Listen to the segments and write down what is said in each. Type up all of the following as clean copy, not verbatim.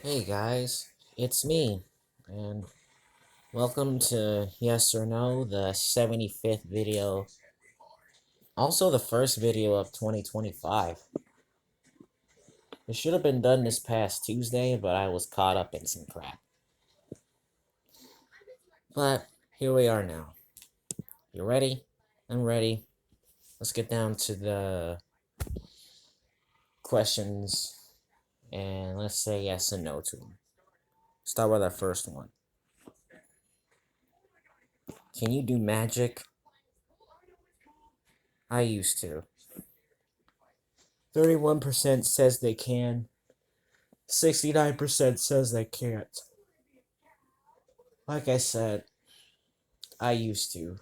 Hey guys, it's me, and welcome to Yes or No, the 75th video. Also, the first video of 2025. It should have been done this past Tuesday, but I was caught up in some crap. But here we are now. You ready? I'm ready. Let's get down to the questions and let's say yes and no to them. Start with our first one. Can you do magic? I used to. 31% says they can. 69% says they can't. Like I said, I used to.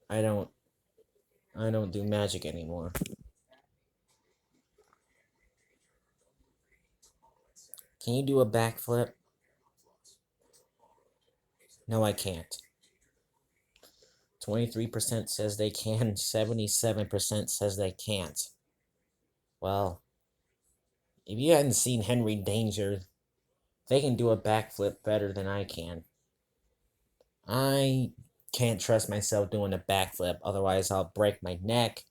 I don't I don't do magic anymore. Can you do a backflip? No, I can't. 23% says they can, 77% says they can't. Well, if you hadn't seen Henry Danger, they can do a backflip better than I can. I can't trust myself doing a backflip, otherwise I'll break my neck,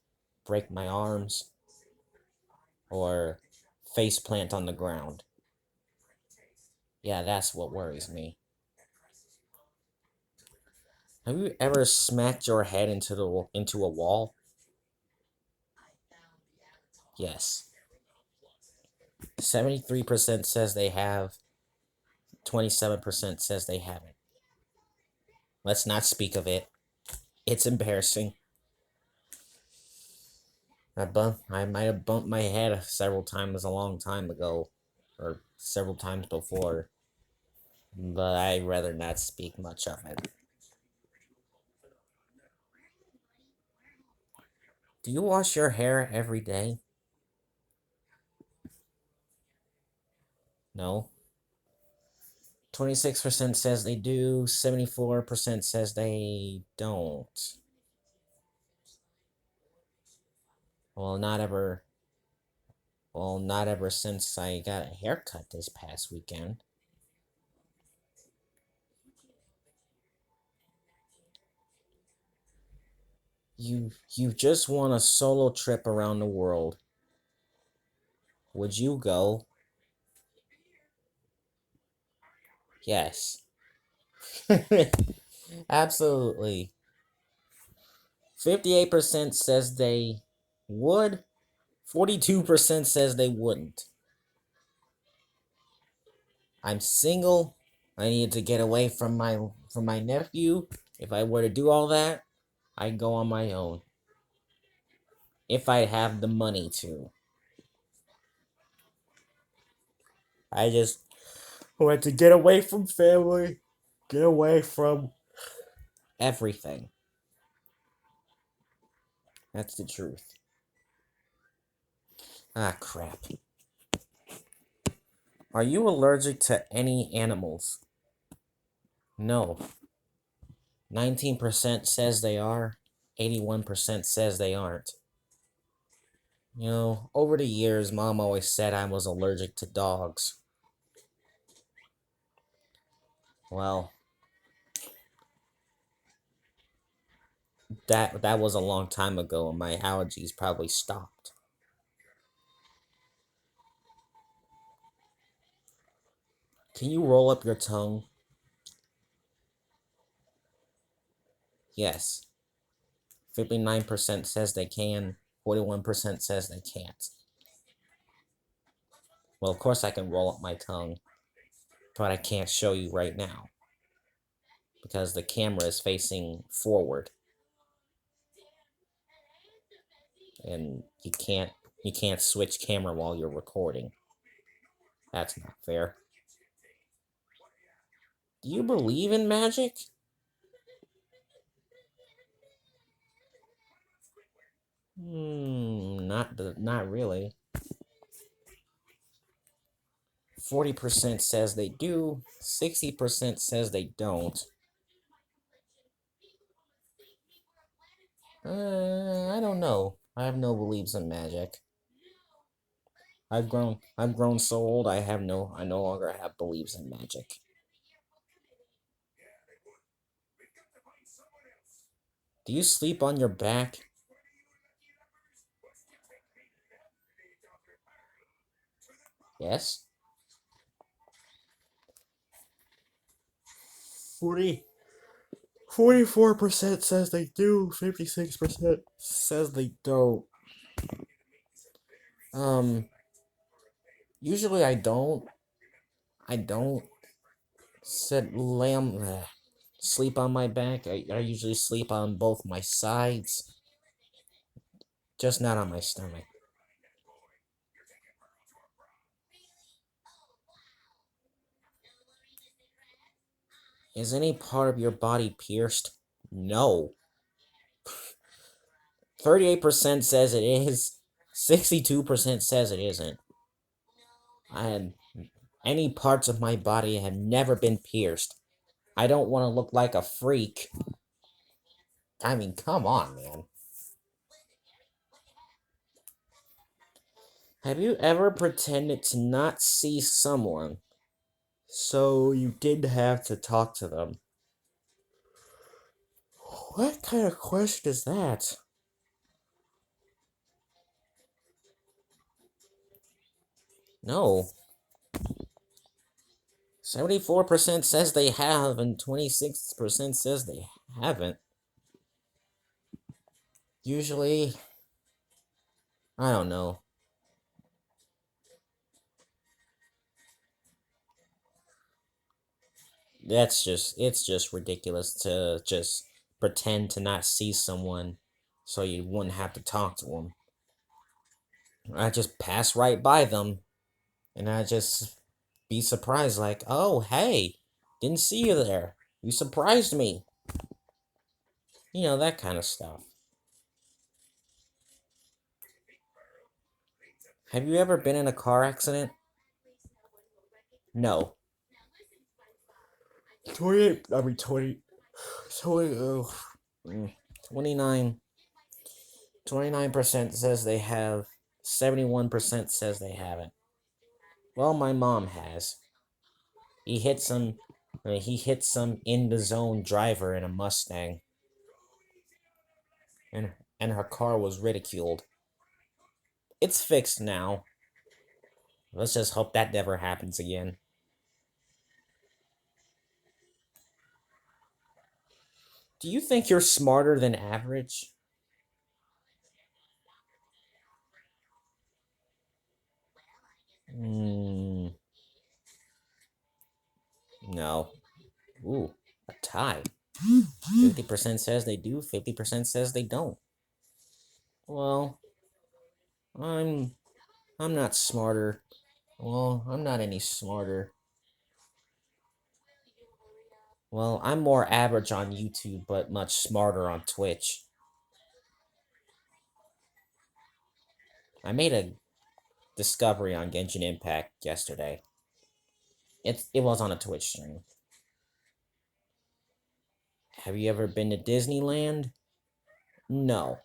break my arms, or face plant on the ground. Yeah, that's what worries me. Have you ever smacked your head into a wall? Yes. 73% says they have, 27% says they haven't. Let's not speak of it. It's embarrassing. I might have bumped my head several times a long time ago, or several times before, but I'd rather not speak much of it. Do you wash your hair every day? No. 26% says they do, 74% says they don't. Well, not ever since I got a haircut this past weekend. You just won a solo trip around the world. Would you go? Yes. Absolutely. 58% says they would. 42% says they wouldn't. I'm single. I need to get away from my nephew. If I were to do all that, I'd go on my own. If I have the money to. I just want to get away from family, get away from everything. That's the truth. Ah, crap. Are you allergic to any animals? No. 19% says they are, 81% says they aren't. Over the years, Mom always said I was allergic to dogs. Well, that was a long time ago, and my allergies probably stopped. Can you roll up your tongue? Yes. 59% says they can, 41% says they can't. Well, of course I can roll up my tongue, but I can't show you right now because the camera is facing forward, and you can't switch camera while you're recording. That's not fair. Do you believe in magic? Not really. 40% says they do, 60% says they don't. I don't know. I have no beliefs in magic. I've grown so old. I no longer have beliefs in magic. Do you sleep on your back? Yes. 40, 44% says they do. 56% says they don't. Um, Usually I don't. I don't sleep on my back. I usually sleep on both my sides, just not on my stomach. Is any part of your body pierced? No. 38% says it is. 62% says it isn't. I had any parts of my body have never been pierced. I don't want to look like a freak. I mean, come on, man. Have you ever pretended to not see someone so you did have to talk to them? What kind of question is that? No. 74% says they have, and 26% says they haven't. Usually, I don't know. It's just ridiculous to just pretend to not see someone so you wouldn't have to talk to them. I just pass right by them, and I just be surprised, like, oh, hey, didn't see you there. You surprised me. You know, that kind of stuff. Have you ever been in a car accident? No. 28, I mean, 20, 20, oh, 29, 29% says they have, 71% says they haven't. Well, my mom has. He hit some, he hit some in the zone driver in a Mustang, and her car was ridiculed. It's fixed now. Let's just hope that never happens again. Do you think you're smarter than average? Hmm. No. Ooh, a tie. 50% says they do, 50% says they don't. Well, I'm I'm not smarter. Well, I'm not any smarter. Well, I'm more average on YouTube, but much smarter on Twitch. I made a discovery on Genshin Impact yesterday. It was on a Twitch stream. Have you ever been to Disneyland? No.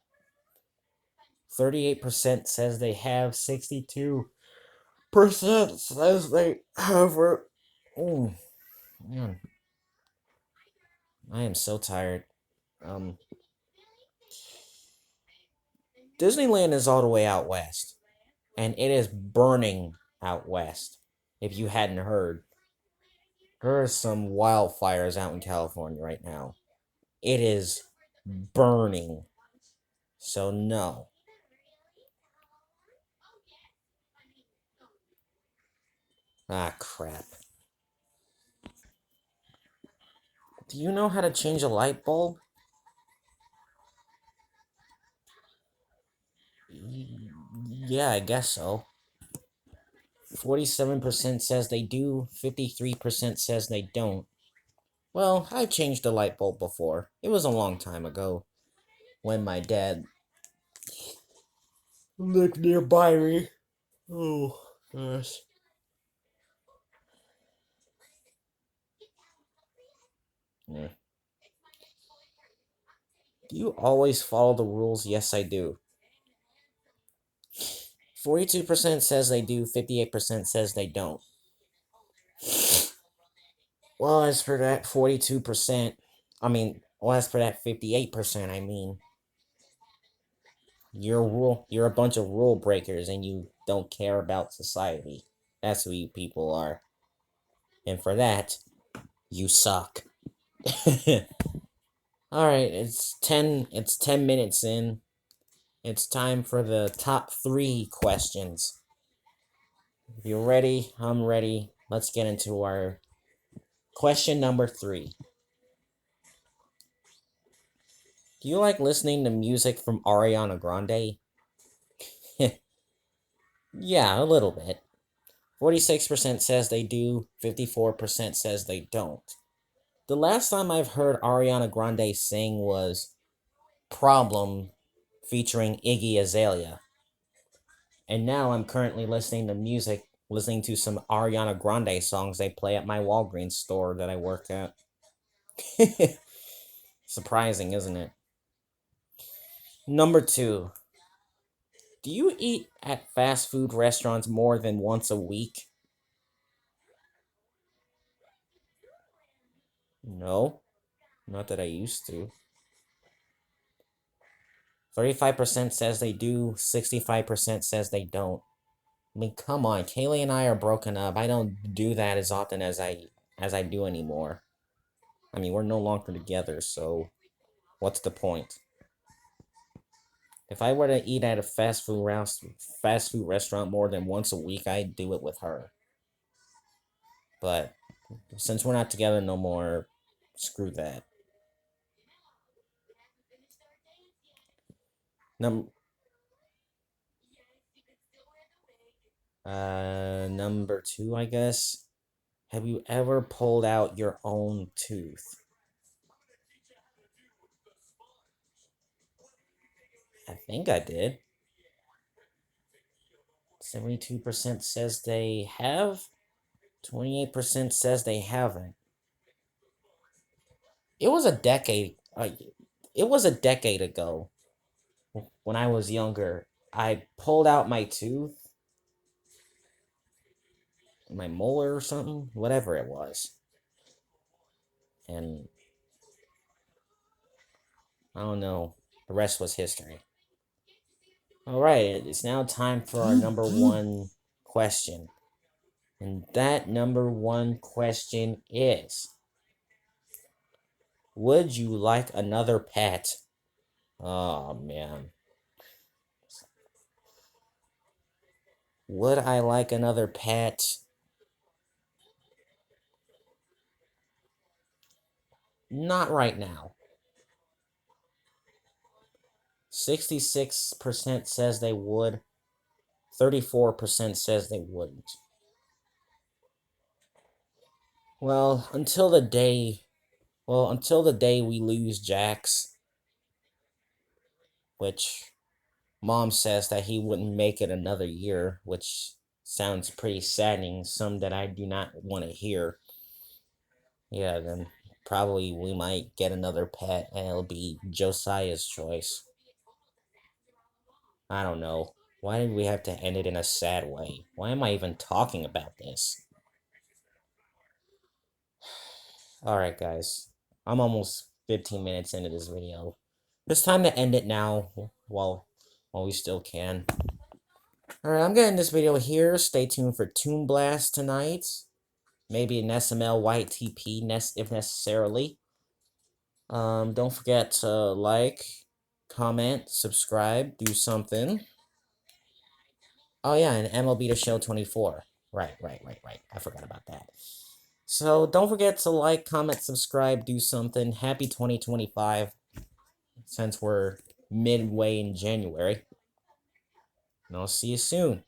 38% says they have, 62% says they haven't. Oh, man. I am so tired. Um, Disneyland is all the way out west, and it is burning out west. If you hadn't heard, there are some wildfires out in California right now. It is burning. So, no. Ah, crap. Do you know how to change a light bulb? Yeah, I guess so. 47% says they do, 53% says they don't. Well, I've changed a light bulb before. It was a long time ago when my dad lived nearby me. Oh, gosh. Yeah. Do you always follow the rules? Yes, I do. 42% says they do, 58% says they don't. Well, as for that 42%, as for that 58%, you're a bunch of rule breakers and you don't care about society. That's who you people are. And for that, you suck. Alright, it's 10 minutes in. It's time for the top 3 questions. If you're ready, I'm ready. Let's get into our question number 3. Do you like listening to music from Ariana Grande? Yeah, a little bit. 46% says they do, 54% says they don't. The last time I've heard Ariana Grande sing was Problem featuring Iggy Azalea. And now I'm currently listening to some Ariana Grande songs they play at my Walgreens store that I work at. Surprising, isn't it? Number 2. Do you eat at fast food restaurants more than once a week? No, not that I used to. 35% says they do, 65% says they don't. I mean, come on, Kaylee and I are broken up. I don't do that as often as I do anymore. I mean, we're no longer together, so what's the point? If I were to eat at a fast food restaurant more than once a week, I'd do it with her. But since we're not together no more, screw that. Num Number 2, I guess. Have you ever pulled out your own tooth? I think I did. 72% says they have. 28% says they haven't. It was a decade. It was a decade ago when I was younger. I pulled out my tooth, my molar or something, whatever it was, and I don't know. The rest was history. All right, it's now time for our number 1 question, and that number 1 question is: would you like another pet? Oh man. Would I like another pet? Not right now. 66% says they would. 34% says they wouldn't. Well, until the day we lose Jax, which Mom says that he wouldn't make it another year, which sounds pretty saddening, some that I do not want to hear. Yeah, then probably we might get another pet, and it'll be Josiah's choice. I don't know. Why did we have to end it in a sad way? Why am I even talking about this? Alright, guys. I'm almost 15 minutes into this video. It's time to end it now, while we still can. Alright, I'm gonna end this video here. Stay tuned for Toon Blast tonight. Maybe an SML White TP if necessarily. Don't forget to like, comment, subscribe, do something. Oh yeah, and MLB The Show 24. Right. I forgot about that. So don't forget to like, comment, subscribe, do something. Happy 2025, since we're midway in January. And I'll see you soon.